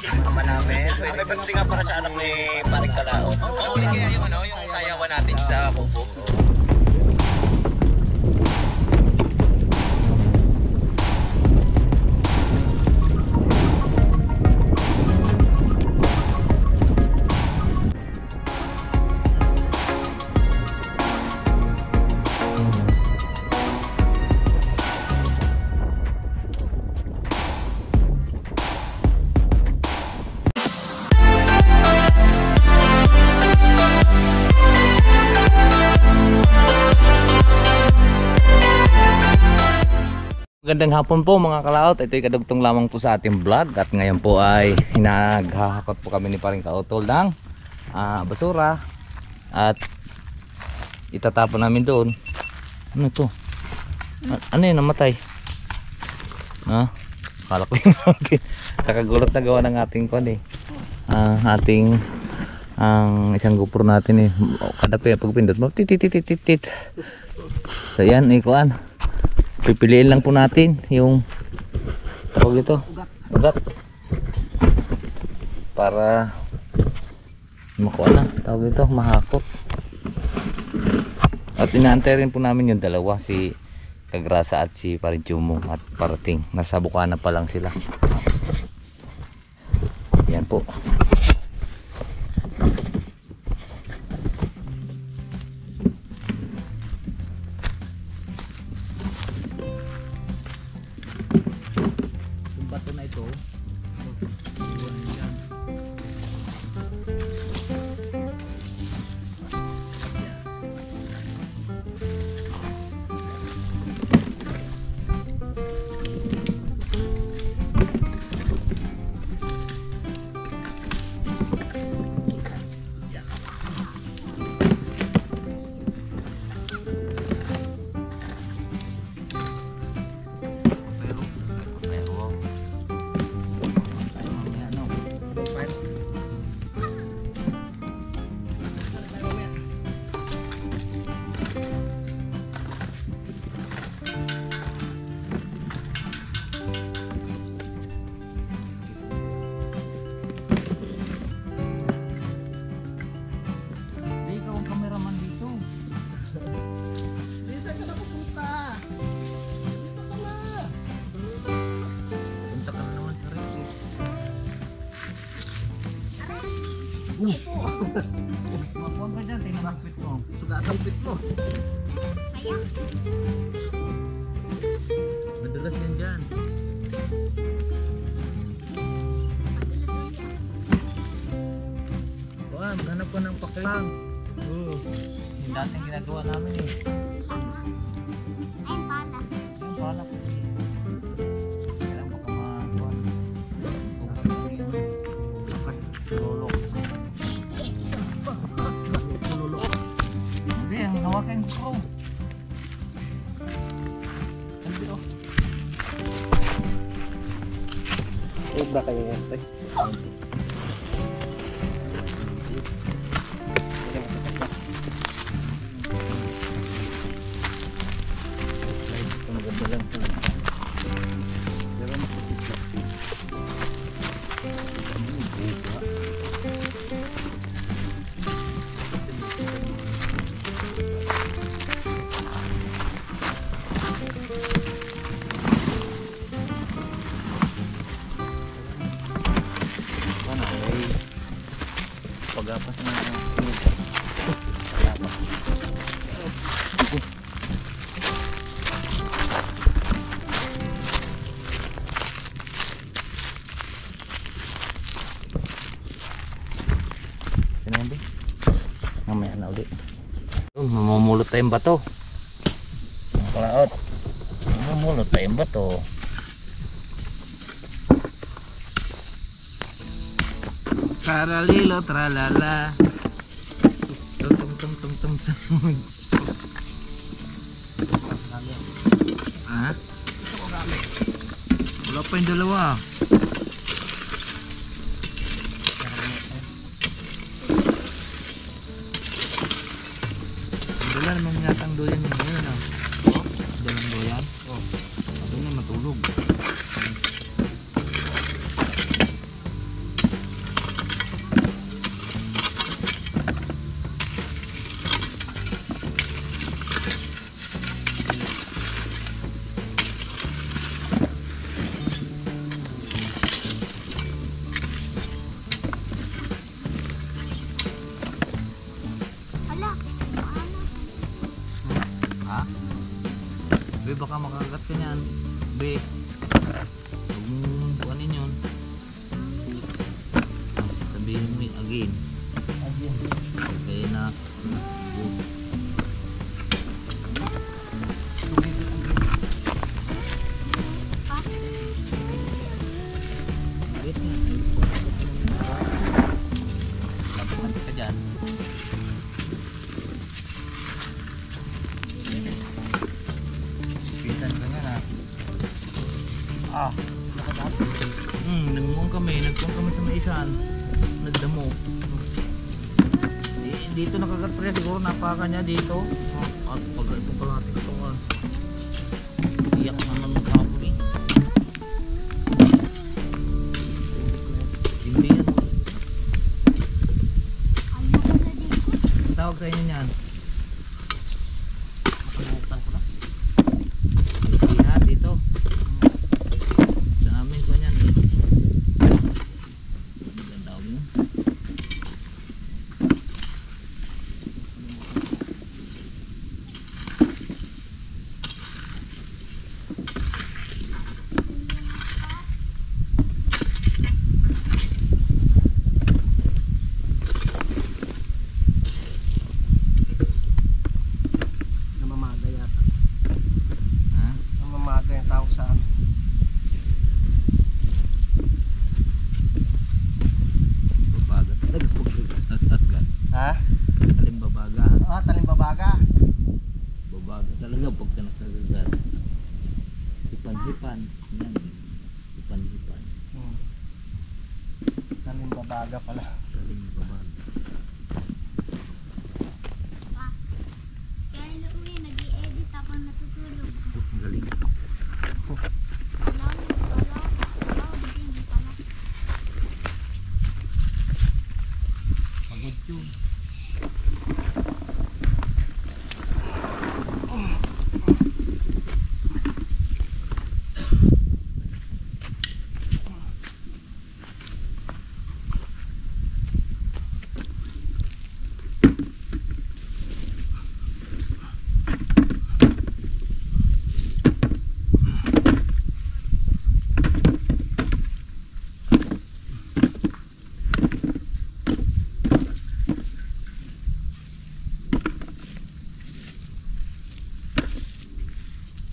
Ama namin. May panuti nga para sa anak ni Paring Kalao. Uli kaya yung ano, yung sayawan natin sa bubog. Magandang hapon po mga kalaot. Ito'y kadugtong lamang po sa ating vlog. At ngayon po ay naghahakot po kami ni Paring Kautol ng basura. At itatapon namin doon. Ano ito? Ano yun? Namatay? Ha? Akala ko yun. Kakagulat na gawa ng ating kon eh. Ating isang GoPro natin eh. Kada pagpindot mo tit. So yan ikuan. Pipiliin lang po natin yung tawag ito, ugat para makuha na, tawag ito, mahakot. At inaantay rin po namin yung dalawa, si Kagrasa at si Paring Chumo, at parating, nasa Bukana pa lang sila. Yan po. Bato na ito. Mapuan ka dyan, tingnan ang pit mo. Sugat ang pit mo. Sayang. Madulas yan dyan. Kuan, hanap ko ng paklang. Yung dating ginagawa namin eh. Ayun pala. Yung palak. Kailangan ko kumakuan. Lulok. Hindi, ang hawakan ko. Huwag ba kayo yan? Maganda lang sa pero makikita. Ano ay pagapas na pagapas. Sinabi? Mamaya na ulit. Mamumulot tayong bato. Ang kalaot. Mamumulot tayong bato. Taralilo, tralala. Tung tung tung tung tung. Ha? Wala pa yung dalawa. Wala naman yatang doyan yung ngayon ah. Dalang doyan? Oo. Sabi na matulog. baka makagat ka niyan. Be. Huwag mong kuhanin yun. Sabihin mo again. Okay na. Lapit ka dyan. Pitan ko yan nagmung kami sa may isan. Nagdamo. Dito nakakarpre siguro napaka niya dito. At pag itong kalahati ito iyak naman kahapon eh. Hindi yan. Tawag sa inyo niyan. Nakalimutan ko na. Iha dito. Sa amin ko niyan eh. Maganda mo. Namamaga yata. Ha? Namamaga yung tawag sa amin. Babagat. Nagpagkagat. Ha? Kalimbabaga. Talimbabaga. Babaga talaga pagka nakagagat. Hipan-hipan. Yan. Hipan-hipan. Talimbabaga pala. Kalimbabaga. Kaya inuwi, nag-i-edit habang natutulog. Ang galing. Hindi pala. Pagod yun.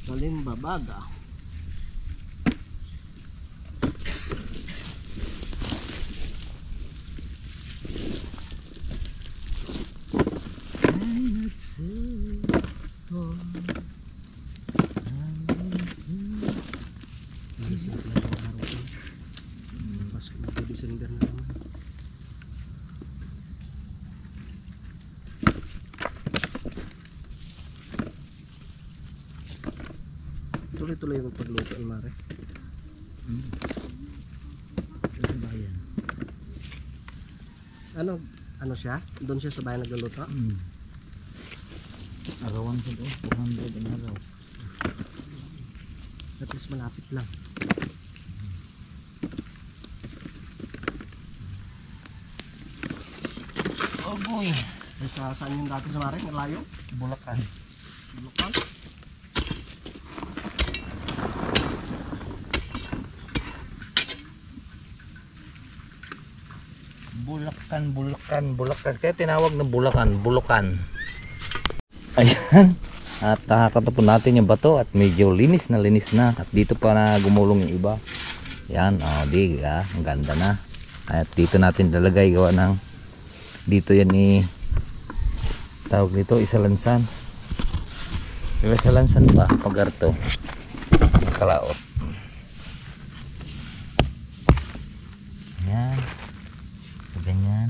Talimbabaga. Pasok na po December na naman. Tuloy-tuloy yung pagluto ni Mare. Sa bayan. Ano siya? Doon siya sa bayan nagluluto? Arawan ko doon. 400 ang araw. At least malapit lang. Oh boy. Saan yung dati sa Mare? Malayo? Bulacan. Bulacan? Bulacan. Kaya tinawag na Bulacan. Ayan. At nakakatapon natin yung bato at medyo linis na. At dito pa na gumulong yung iba. Yan. Ang ganda na. At dito natin lalagay gawa ng dito yan tawag dito isalansan. Isalansan pa pagarto. Kalaot. Yan. Ganyan.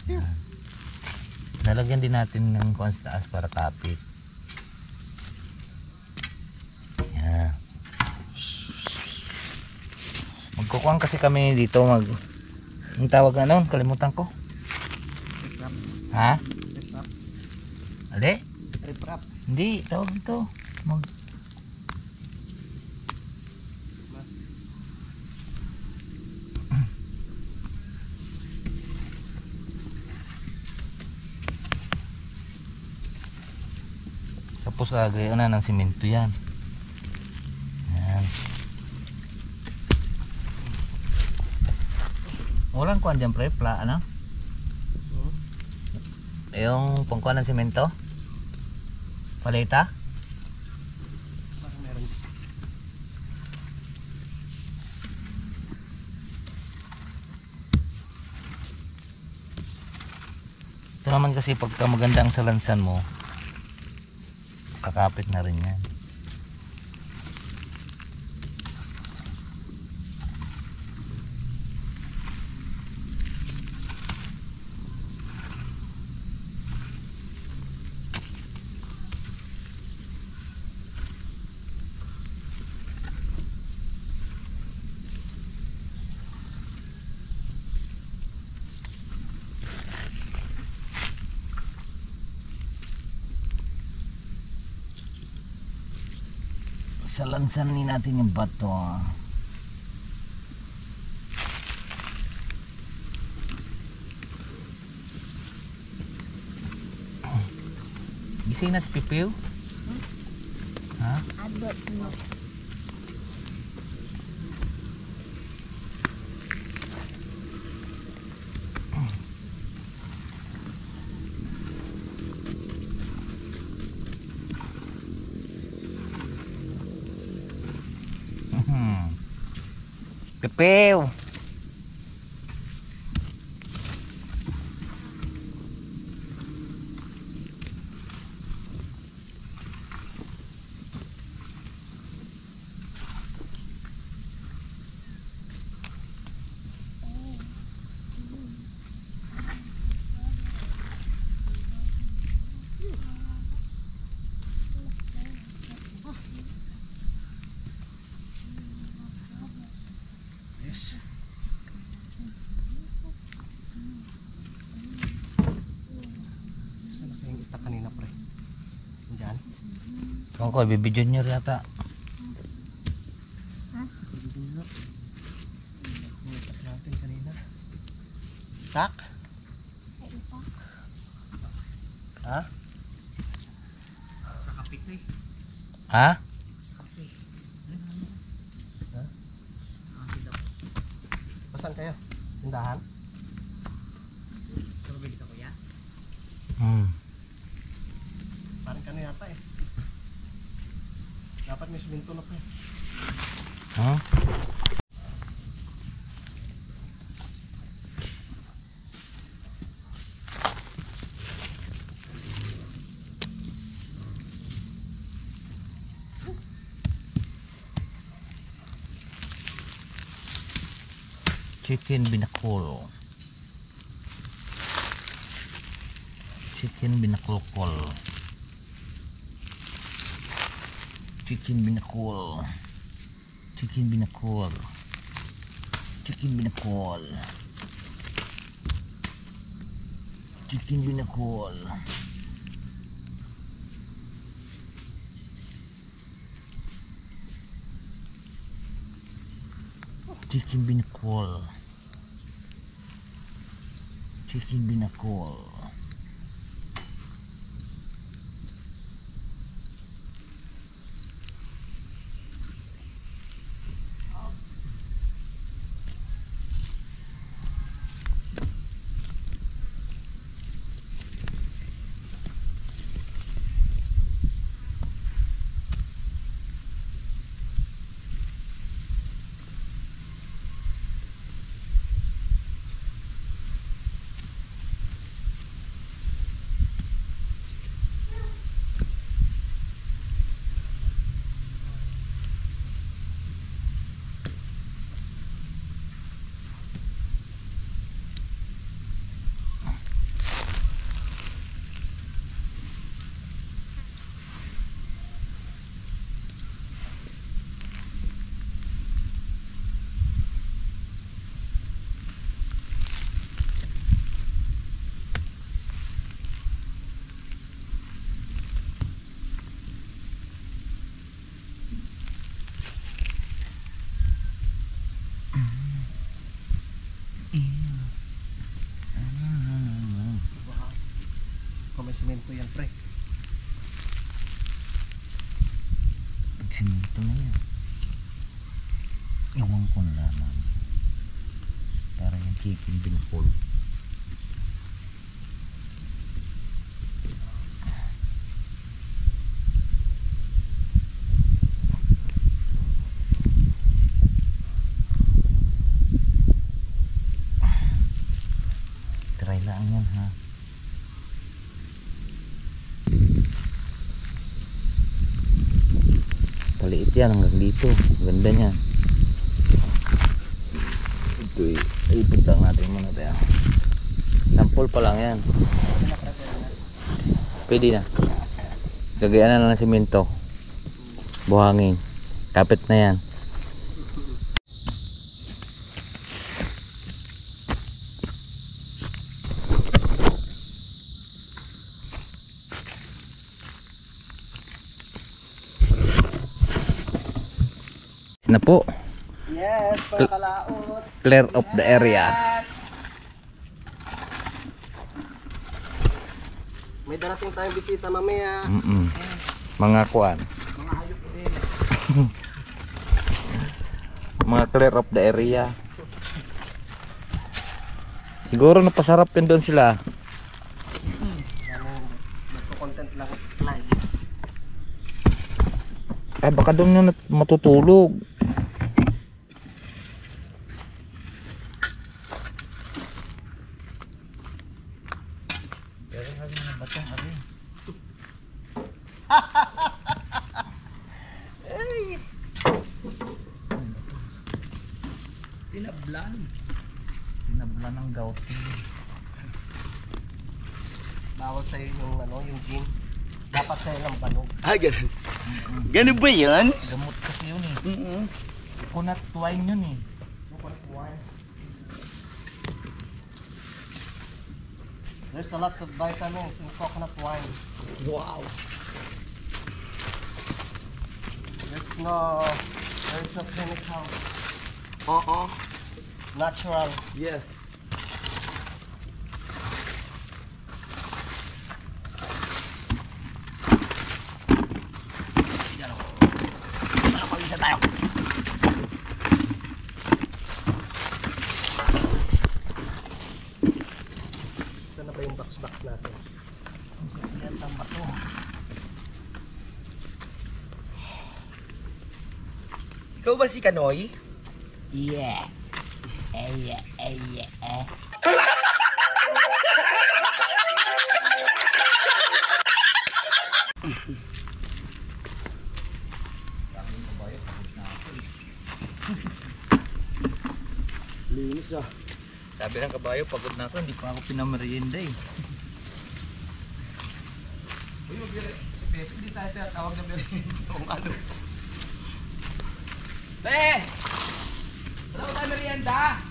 Yan. Lalagyan din natin ng kuwan sa taas para tapit. Yan. Magkukuhan kasi kami dito ang tawag na noon, kalimutan ko. Ha? Riprap. Ali? Riprap. Hindi, tawag ito. Sa Tapos lagay na ng simento yan. Yan. Walang kuhan dyan pre, ano? Yung pangkuhan ng simento? Paleta? Parang meron. Ito naman kasi pagka maganda ang salansan mo, kakapit na rin yan. Salansanin natin yung bato. Gising na si Pipiw? Ha? Abot mo. Pipiw! Yes. Saan na kayong itak kanina pre? Diyan. Kung ko, bibidyon nyo rin yata. Itak natin kanina. Tak? Ha? Sa kapit eh. Ha? Sa kapit. Ha? Saan kayo? Tindahan? Kabili ka kuya? Parang kano yata eh. Dapat may simento na pa eh. Huh? Chicken binakol. Chicken binakulkol. Chicken binakol. Chicken binakol. Chicken binakol. Chicken binakol. Chicken binakol. Chicken binakol. Kung may simento yan pre. Simento na yan. Ewan ko na lamang. Para yung chicken binakol. Try lang yan ha. Paliit yan hanggang dito. Ganda niyan. Ito ipit lang natin muna tayo. Sample pa lang yan. Pwede na. Gagayan na lang ng simento. Buhangin. Kapit na yan. Na po. Yes, pagkalaot. Clear of the area. May darating tayong bisita mamaya. Mga kuan. Mga clear of the area. Siguro napasarap yun doon sila. Content lang live. Ay baka doon na matutulog. Tinablan. Tinablan ng gauti. Bawal sa'yo yung ano, yung gin. Dapat sa'yo lang banog. Ah, ganun. Ganun ba yun? Gamot kasi yun eh. Coconut wine yun eh. There's a lot of vitamins in coconut wine. Wow. There's no chemical. Oo. Natural. Yes. Ito na ba yung box natin? Yan, tamba to. Ikaw ba si Kanoy? Yeah. Linis ah. Sabi ng kabayo, pagod na ako, hindi pa ako pinamerienda eh. Uy, hindi tayo tawag na merienda kung ano. Be! Wala ko tayo merienda!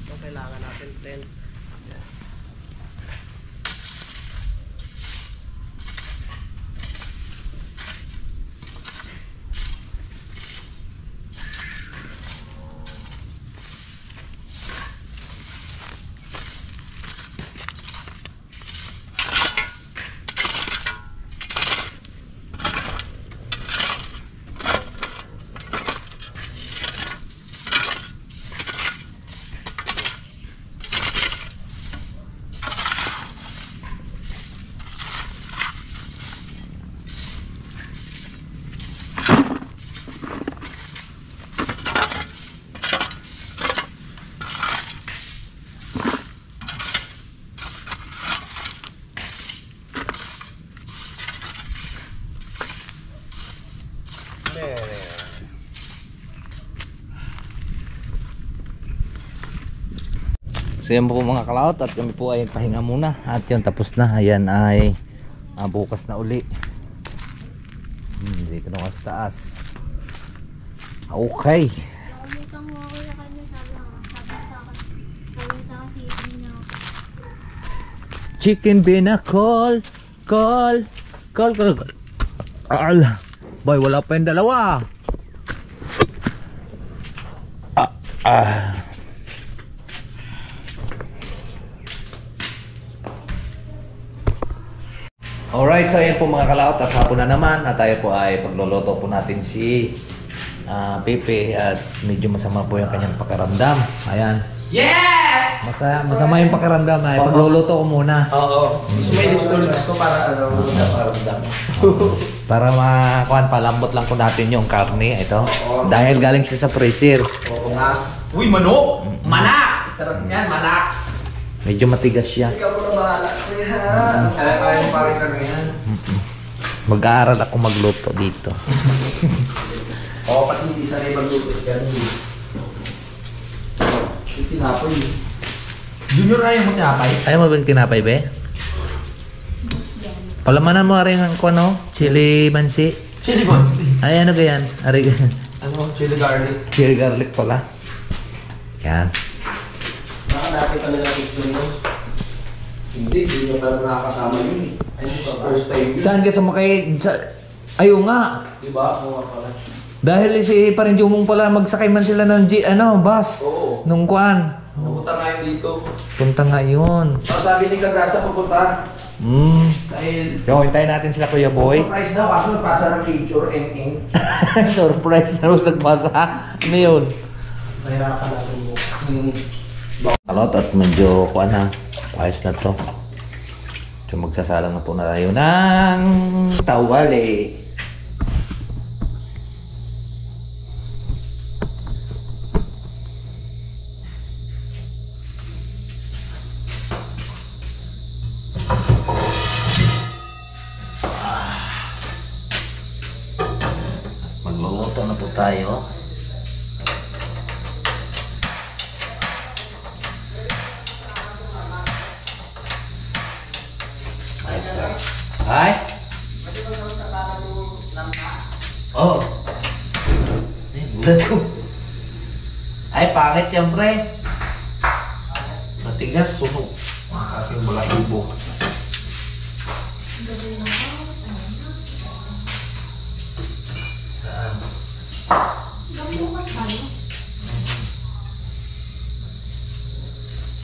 Ito kailangan natin tent. So yan po mga kalaot at kami po ay pahinga muna at yun tapos na. Ayan ay bukas na uli. Dito na sa taas. Okay. Nakalimutan mo ako na kanya, sabi sa akin, niya. Chicken binakol. Call. Ala. Boy, wala pa yung dalawa. Alright, so ayan po mga kalaot at hapon na naman at tayo po ay pagluluto po natin si Pepe at medyo masama po yung kanyang pakiramdam. Ayan. Yes! Masama yung pakiramdam ay pagluluto ko muna. Oo. Gusto mo i-lips ko para nakaramdam. Para palambot lang po natin yung karne. Ito. Oo. Dahil galing siya sa freezer. Oo nga. Uy, manok! Manak! Sarap niyan, manak! Medyo matigas siya. Ikaw mo na bahala. Kaya mo parin ka yan. Mag-aaral ako magluto dito. Oo, pati hindi sanay magluto yan. Yung tinapoy. Junior, ayaw mo tinapay? Ayaw mo ba yung tinapay, be? Palamanan mo rin ang ano, chili mansi. Chili bonsi. Ay, ano ganyan? Ari ganyan. Ano? Chili garlic. Chili garlic pala. Yan. Baka dati pa nila picture mo. Hindi nyo pala nakakasama yun eh. Ay, di ba? First time yun. Saan ka sumakay? Ayaw nga. Diba? Oo nga pala. Dahil si parin Jumong pala magsakay man sila ng bus. Oo. Nung kuan. Pupunta nga yun dito. Punta nga yun. So, sabi ni Kagrasa pupunta. Dahil Yo, hintayin natin sila Kuya Boy. surprise daw kaso nagpasa ng picture and Surprise na rin nagpasa. Ano yun? Mahirapan natin mo. Kalot at medyo kuan ha. Ayos na to. So magsasalang na po na tayo ng tawali. Magluluto na po tayo. Ay? Oh. Ay, bulat ko. Ay, pangit yan, pre. Matigas, sunog. aking balahibo.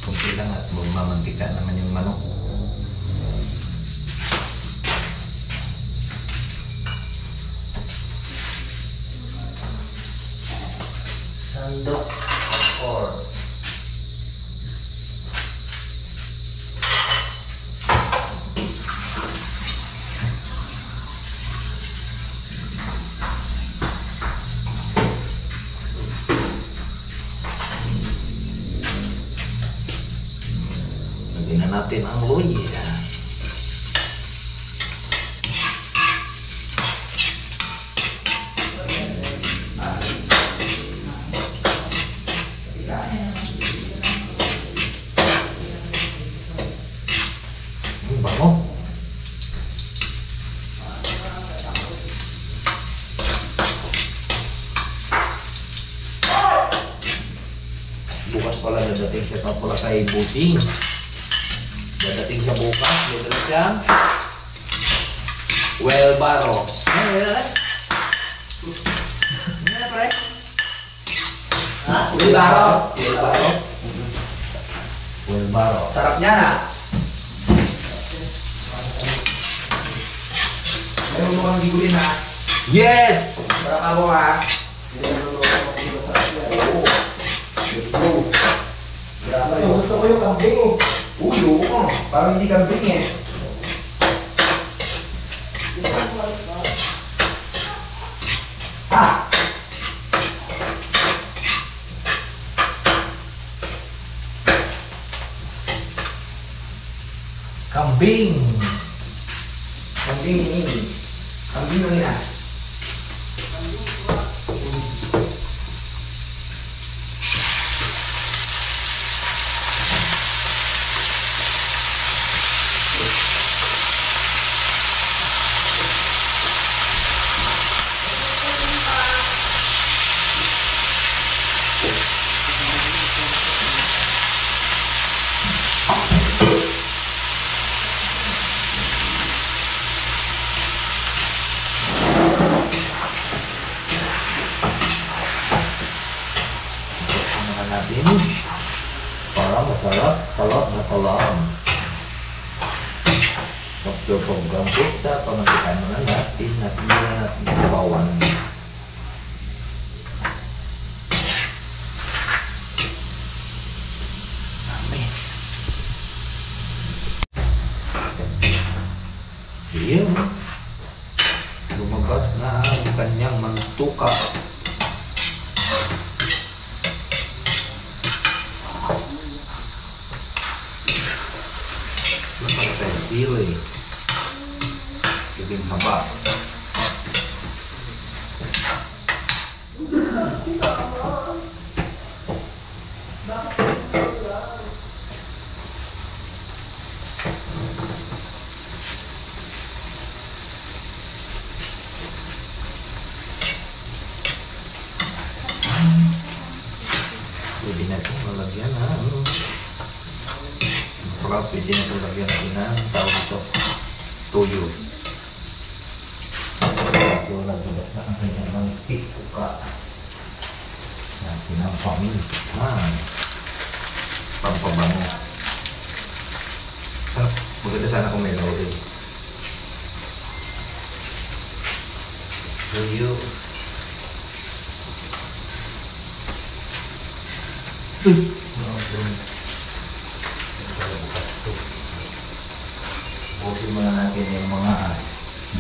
Kunti lang at mamantika naman yung manok. Sandok or lagyan na natin ang luya. Ang bango. Bukas pala dadating siya pa pala kay Buting. Dadating siya bukas, dito siya. Wheelbarrow. Ano yun? Ano pre? Ha? Wheelbarrow. Wheelbarrow? Wheelbarrow. Sarap niya na. Meron mo kang gigulin ha. Yes! Sarap ako ha. Gusto ko yung kambing eh. Uy, oo. Parang hindi kambing eh. Ah! Kambing! Kambing ini. Kambing ini ah. Doktor program po sa pamagitan na natin at hindi na natin nabawan. Iyon. Lumabas na ang kanyang mantuka. Lumabas tayo sili. Gawing haba. Pwede natin malagyan na pwede natin malagyan natin na tawag ito toyo. Ito nagbulas na ang kanyang mga pituka natin ang pamintan pampabango. Maganda sana kung may laurel. Toyo. Bukin muna natin yung mga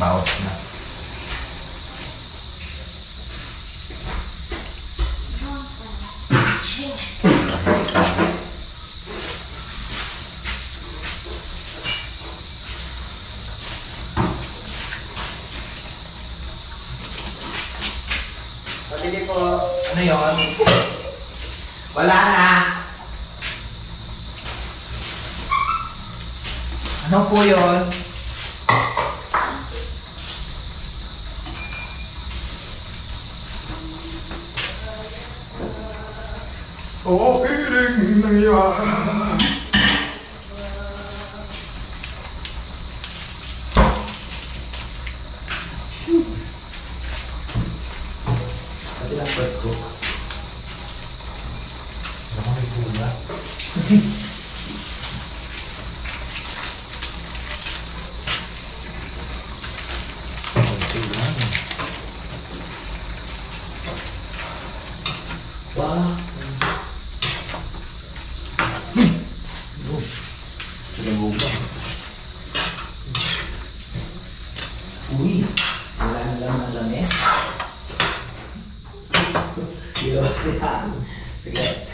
bawas na. Pati po. Ano yun? Wala na. Ano po yun? So piling na yan. Pati lang pwede ko. Ano may sula? Wah. Sudah buka. Uy, wala na lang ang lames. Diyos niya. Sige.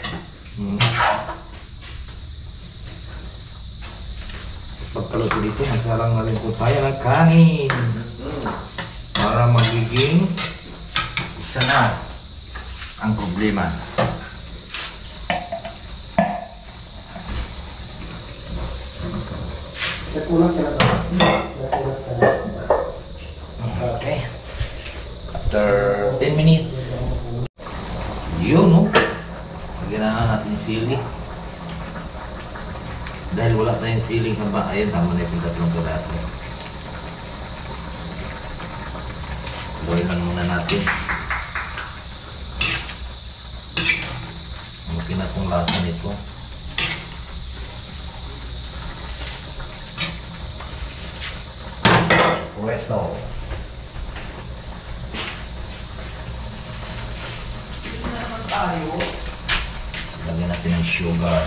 Pagkaluto dito, masalang na rin po tayo ng kanin. Para magiging isa na ang problema. Nagpunas ka na to. Nagpunas ka na. Okay. After 10 minutes. Yun, no? Lagyan na natin yung sili. Dahil wala tayong siling haba, ayun, tama na yung tatlong piraso. Boilan muna natin. Mungkin na itong lasa nito. Presto. Lagyan natin ng sugar.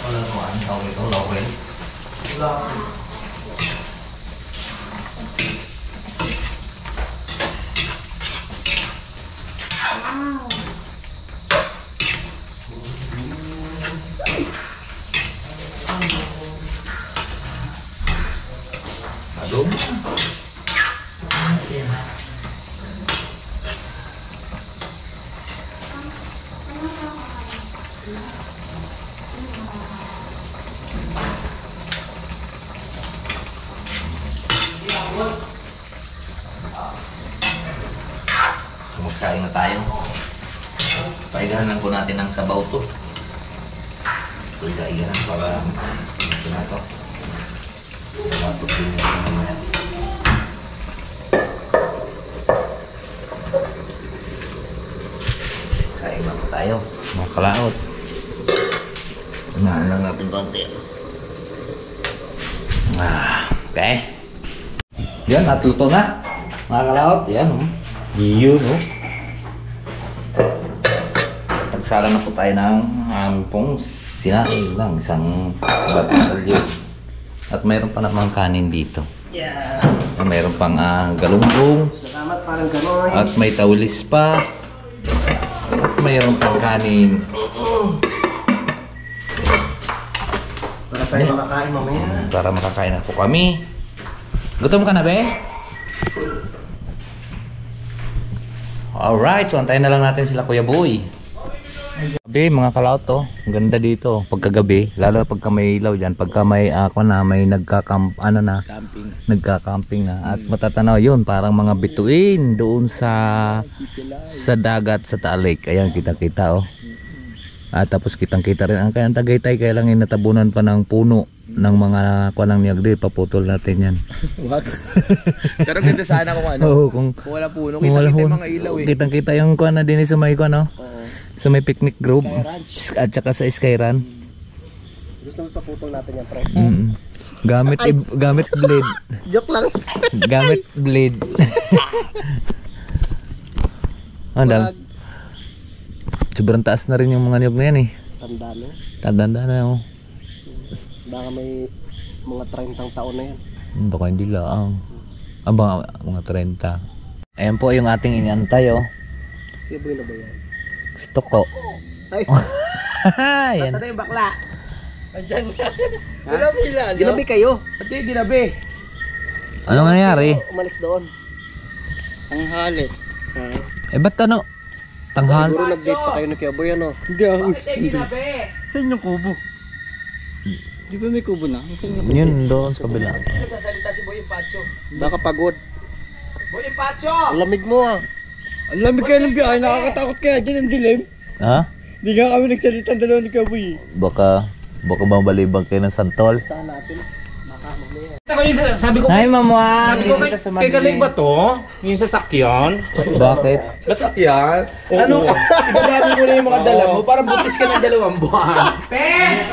Wala ko ang tawag ito, laurel. Adobo. Magsaing na tayo. Paigahan lang po natin ng sabaw to. Ito igaigahan para ito na to. Tapos din natin mamaya. Saing lang po tayo. Mga kalaot. Unahan lang natin konti. Okay. Yan, natuto na. Mga kalaot, yan. Yun, oh. Nagsala na po tayo ng pong sinaing lang, isang batalyon. At mayroon pa namang kanin dito. Yeah. Mayroon pang galunggong. Salamat, parang gano'n. At may tawilis pa. At mayroon pang kanin. Para tayo makakain mamaya. Para makakain na po kami. Gutom ka na, be? Alright, so antayin na lang natin sila Kuya Boy. Gabi mga kalaot to, ang ganda dito pagkagabi, lalo pagka may ilaw dyan, pagka may may nagka-camping na at matatanaw yun, parang mga bituin doon sa dagat sa Taal Lake. Ayan, kita-kita oh. At tapos kitang-kita rin ang kayang Tagaytay, kaya lang inatabunan pa ng puno ng mga kuanang niyagdi, paputol natin yan. What? Pero ganda sana kung ano. Oo, kung wala puno, kung wala kita-kita yung puno. mga ilaw eh. Kitang-kita yung kuan na din sa may kuan, no? Oo. Sa may picnic group at saka sa Skyran. Gusto mo paputol natin yan, pre? Gamit blade. Joke lang. Gamit blade. Andang. Sobrang taas na rin yung mga niyog na yan eh. Tanda no? Tanda na oh. Baka may mga 30 taon na yan. Baka hindi lang. Mga 30. Ayan po yung ating iniantay oh. Sige, boy na ba yan? Si Toko. Ay! Ayan. Basta na yung bakla. Andyan na. Ginabi sila, no? Ginabi kayo. Pati ginabi. Ano nangyari? Umalis doon. Ang hali. Eh ba't ano? Tanghal? Siguro nag-date pa kayo ni Kuya Boy, ano? Hindi. Saan yung kubo? Di ba may kubo na? Yun doon sa kabila. Nagsasalita si Boy Pacho. Baka pagod. Boy Pacho! Ang lamig mo ah. Ang lamig kayo ng biyahe, nakakatakot kaya dyan ang dilim. Ha? Hindi nga kami nagsalita ang dalawa ni Kaboy. Baka mabalibag kayo ng santol. Tahan natin. Baka mamaya. Sabi ko, Hi mama. sabi ko kay Kalig ba to? Yung sasakyan? Bakit? Sasakyan? Ano? Ibabago mo na yung mga dala mo, parang butis ka ng 2 buwan. Pe!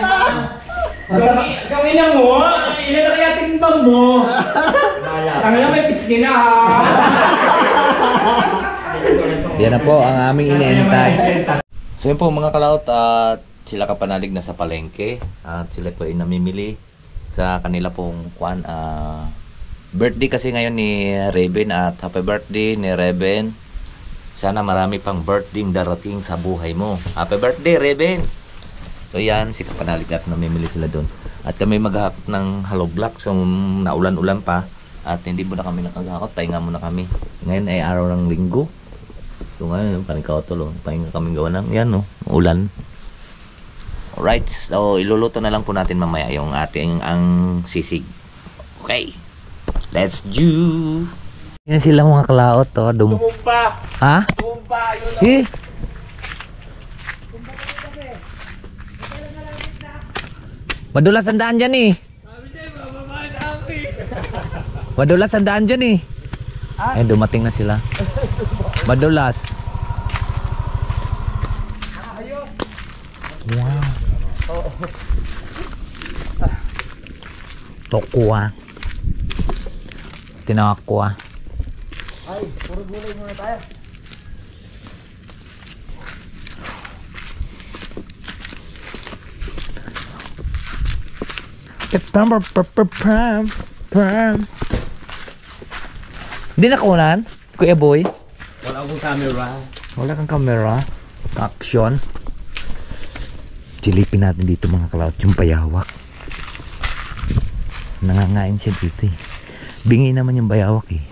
Gawin lang mo, ilan na kaya timbang mo? Tanga na may pisngi na ha. Yan na po ang aming iniintay. So yun po mga kalaot, at sila kapanalig na sa palengke at sila po ay namimili sa kanila pong birthday kasi ngayon ni Reben, at happy birthday ni Reben. Sana marami pang birthday darating sa buhay mo. Happy birthday Reben. So yan, si kapanalig at namimili sila doon. At kami maghahakot ng hollow block, so naulan-ulan pa at hindi mo na kami nakagahakot, pahinga muna kami. Ngayon ay araw ng linggo. So ngayon, panikautulo, pahinga kami gawa ng yan no, ulan. Alright, so iluluto na lang po natin mamaya yung ating ang sisig. Okay, let's do. Yan sila mga kalaot to, Tumumpa! Ha? Tumumpa! Yun Eh? Madulas ang daan dyan eh. Madulas ang daan dyan eh. Ay, dumating na sila. Madulas. Wow. Tokwa. Tinakwa. Ay, puro gulay muna tayo. Hindi na kunan, Kuya Boy. Wala akong camera. Wala kang camera. Action. Silipin natin dito mga kalaot yung bayawak. Nangangain siya dito eh. Bingi naman yung bayawak eh.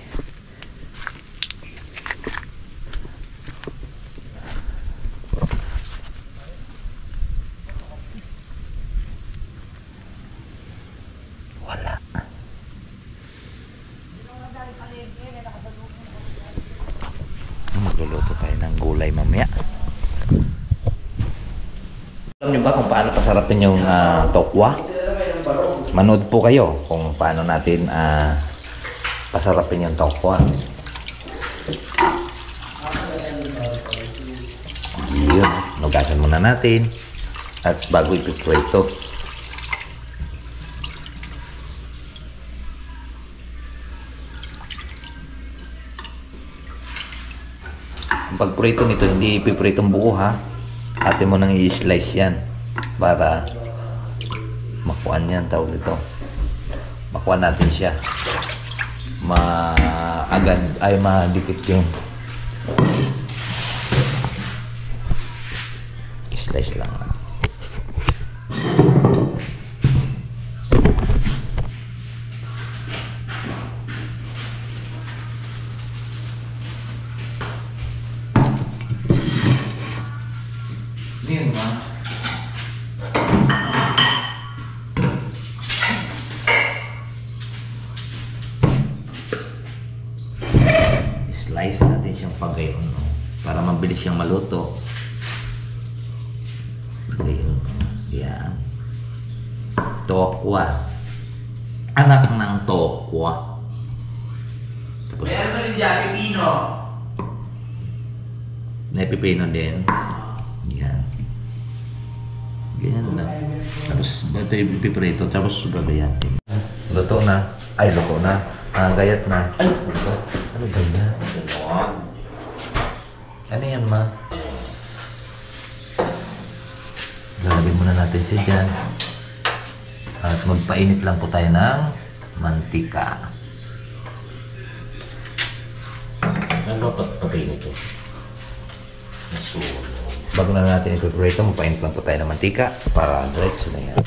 Wala. magluluto tayo ng gulay mamaya. Alam niyo ba kung paano pasarapin yung tokwa? Manood po kayo kung paano natin pasarapin yung tokwa. Yun, nugasan muna natin at bago ipiprito. Ang pagprito nito, hindi ipipritong buo ha. Ate mo nang i-slice yan para makuhaan yan, tawag dito. Makuhaan natin siya. Maagad ay madikit yung slice lang. Yun ma. Slice natin siyang pagayon para mabilis siyang maluto. Pagayon. Yan. Tokwa. Anak ng tokwa. Tapos meron na rin dyan, pipino. May pipino din. Yan. Ganyan na. Tapos ito yung piprito. Tapos babayatin. Luto na. Ay, luto na. Gayat na. Ay, ano ba yan? Ano yan, ma? Lalagyan muna natin siya dyan. At magpainit lang po tayo ng mantika. Ano ba papainit ito? So, bago na natin ito, magpainit lang po tayo ng mantika para diretso na yan.